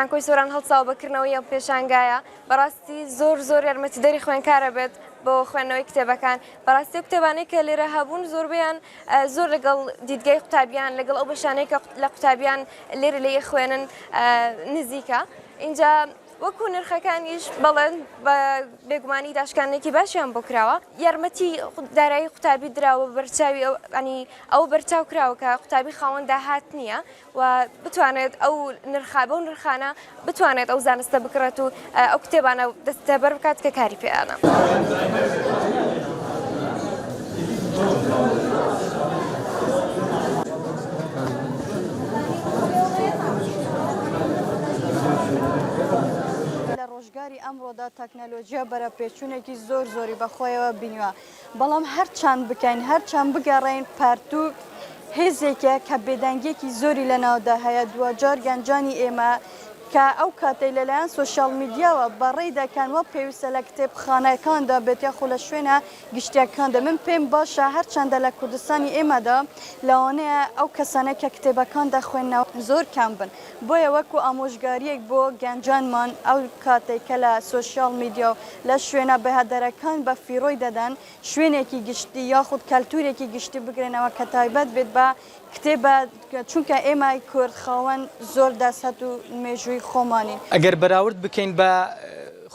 زانکۆی سۆران هەڵساو بەکردنەوەی ئەم پێشانگایە بەڕاستی زۆر یارمەتیدەری خوێندکارە بێت بۆ خوێندنەوەی کتێبەکان بەڕاستی و کتێبانەی کە لێرە هەبوون زۆربیان زۆر لەگەڵ دیدگای قوتابیان لەگەڵ ئەو بەشانەی کە لە قوتابیان لێرە لێ خوێنن نزیکە اینجا وەکو نرخەکانیش بەڵێن بە بێگومانی داشکانێکی باشیان بۆ کراوە یارمەتی دارایی قوتابی دراوە بەرچاوی ئەنی ئەو بەرچاو کراوە کە قوتابی خاوەن داهات نییە و بتوانێت ئەو بەو نرخانە بتوانێت ئەو زانستە بکڕێت و ئەو کتێبانە دەستەبەر بکات کە کاری پێیانە. ڕۆژگاری ئەمڕۆدا تەکنەلۆژیا بەرەپێچوونێکی زۆری بەخۆیەوە بینیوە بەڵام هەرچەند بکەین هەرچەند بگەڕێین پارتووک هێزێکە کە بێدەنگێکی زۆری لەناودا هەیە دوجار گەنجانی ئێمە کە ئەو کاتەی لەلایەن سوۆشیال میدیاوە بەڕێی دەکەن وە پێویستە لە کتێبخانەکاندا بێت یاخۆ لە شوێنە گشتیەکاندا من پێم باشە هەرچەندە لە کوردستانی ئێمەدا لەوانەیە ئەو کەسانە کە کتێبەکان دەخوێنەوە زۆر کەم بن بۆیە وەکو ئامۆژگاریەک بۆ گەنجانمان ئەو کاتێک کە لە سوۆشیال میدیا و لە شوێنە بەهادەرەکان بە فیرۆی دەدەن شوێنێکی گشتی یاخود کەلتورێکی گشتی بگرێنەوە کە تایبەت بێت بە کتێبە چونکە ئێمە کورد خاوەن زۆر دەسەت و مێژووی خۆمانین ئەگەر بەراورد بکەین بە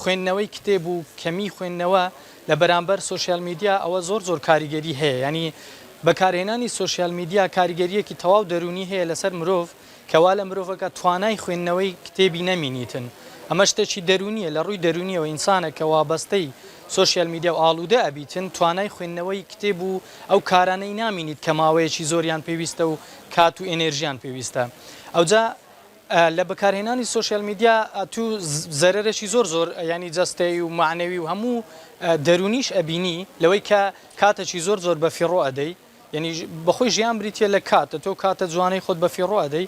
خوێندنەوەی کتێب و کەمی خوێندنەوە لە بەرامبەر سوۆشیال میدیا ئەوە زۆر کاریگەری هەیە ینی بەکارهێنانی سوۆشیال میدیا کاریگەریەکی تەواو دەرونی هەیە لەسەر مرۆڤ کەوا لە مرۆڤەکە توانای خوێندنەوەی کتێبی نەمینیتن ئەمە شتێکی دەرونیە لە ڕووی دەرونیەوە ئینسانە کە وابەستەی سوۆشیال میدیا و ئاڵوودە ئەبیتن توانای خوێندنەوەی کتێب و ئەو کارانەی نامینیت کە ماوەیەکی زۆریان پێویستە و کات و ئێنێرژیان پێویستە ئەوجا لە بەکارهێنانی سوۆشیال میدیا تو زەرەرێکی زۆر ینی جەستەی و معنەوی و هەموو دەرونیش ئەبینی لەوەی کە کاتێکی زۆر بە فیڕۆ ئەدەی یعنی بەخۆی ژیان بریتە لە کاتە تۆ کاتە جوانەی خۆت بە فیڕۆ ئەدەی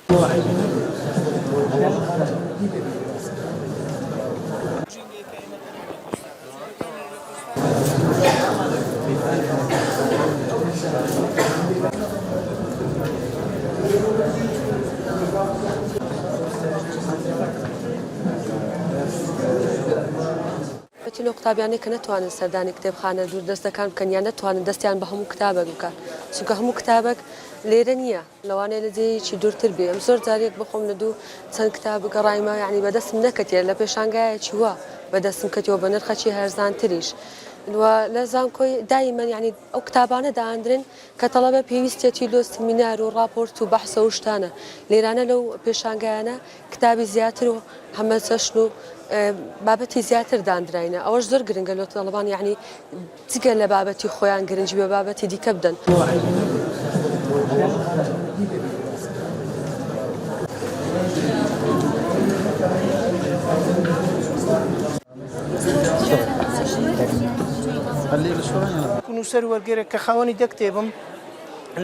لە قوتابیانێک کە نەتوانن سەردانی کتێبخانە دوور دەستەکان بکەن یان نەتوانن دەستیان بە هەموو کتابێک بکات چونکە هەموو کتابێک لێرە نییە لەوانەیە لە جێیەکی دوورتر بێ ئەم زۆر جارێک بخۆم لە دوو چەند کتاب گەڕایمە یعنی بەدەستم نەکەتێ لە پێشانگایەکی وە بەدەستم کەتەوە بە نرخەکی هەرزانتریش لە زانکۆی دایمەن یعنی ئەو کتابانە داهاندرن کە تەڵەبە پێویستێتی لۆ سمینار و ڕاپۆرت و بەحسە و شتانە لێرانە لەو پێشانگایانە کتابی زیاتر و هەمە چەشن و بابەتی زیاتر دانراینە ئەوەش زۆر گرنگە لۆ تەڵەبان یعنی جگە لە بابەتی خۆیان گرنج بێ بابەتی دیکە بدەن. نووسەر وەرگێرێک کە خاوەنی دەکتێبم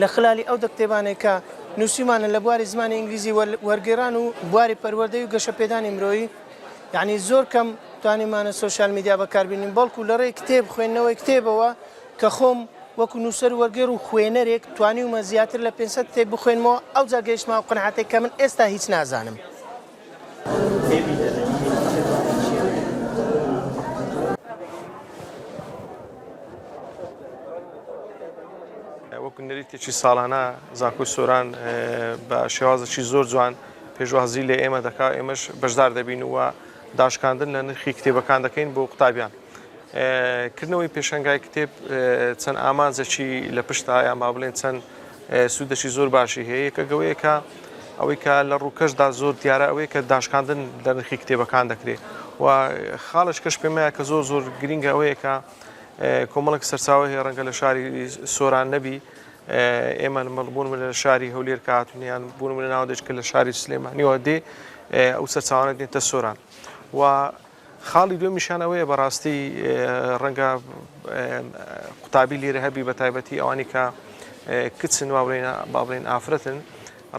لە خلالی ئەو دەکتێبانێک کە نووسیمانە لە بواری زمانی ئینگلیزی وەرگێران و بواری پەروەردەی و گەشەپێدانی مرۆیی یعنی زۆر کەم توانیمانە سوۆشیال میدیا بەکاربینین بەڵکو لە ڕێی کتێب خوێندنەوەی کتێبەوە کە خۆم وەکو نووسەر وەرگێر و خوێنەرێک توانیومە زیاتر لە 500 کتێب بخوێنمەوە ئەو جا گەیشتمە قەنەعەتێک کە من ئێستا هیچ نازانم. وەکو نەریتێکی ساڵانە زانکۆی سۆران بە شێوازێکی زۆر جوان پێشوازی لێ ئێمە دەکا ئێمەش بەشدار دەبین وە داشکاندن لە نرخی کتێبەکان دەکەین بۆ قوتابیان. کردنەوەی پێشەنگای کتێب چەند ئامانجێکی لە پشتە یان با بڵێن چەند سوودەشی زۆر باشی هەیە یەکە گەوەیەکە ئەوەی کە لە ڕووکەشدا زۆر دیارە ئەوەیە کە داشکاندن لە نرخی کتێبەکان دەکرێت و خاڵش کەش پێمەیە کە زۆر گرینگە ئەوەیە کە کۆمەڵک سەرچاوە هەیە ڕەنگە لە شاری سۆران نەبی ئێمە بوون لە شاری هەولێر کە هاتوونیان بوون لە ناودێشکە لە شاری سلێمانیەوە دێ ئەو سەرچاوانە دێتە سۆران و خاڵی دوێمیشان ئەوەیە بەڕاستی ڕەنگە قوتابی لێرە هەبی بە تایبەتی ئەوانی کە کچن با بڵێن ئافرەتن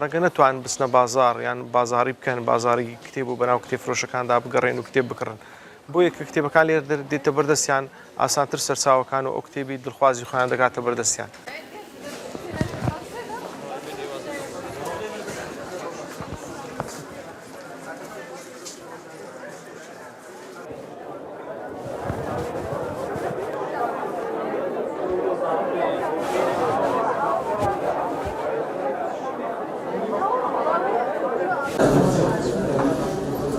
ڕەنگە نەتوان بچنە بازار یان بازاری بکەن بازاری کتێب و بەناو کتێب فرۆشەکاندا بگەڕێن و کتێب بکڕن بۆیە کە کتێبەکان لێر دێتە بەردەستیان ئاسانتر سەرچاوەکان و ئەو کتێبی دڵخوازی خۆیان دەگاتە بەردەستیان.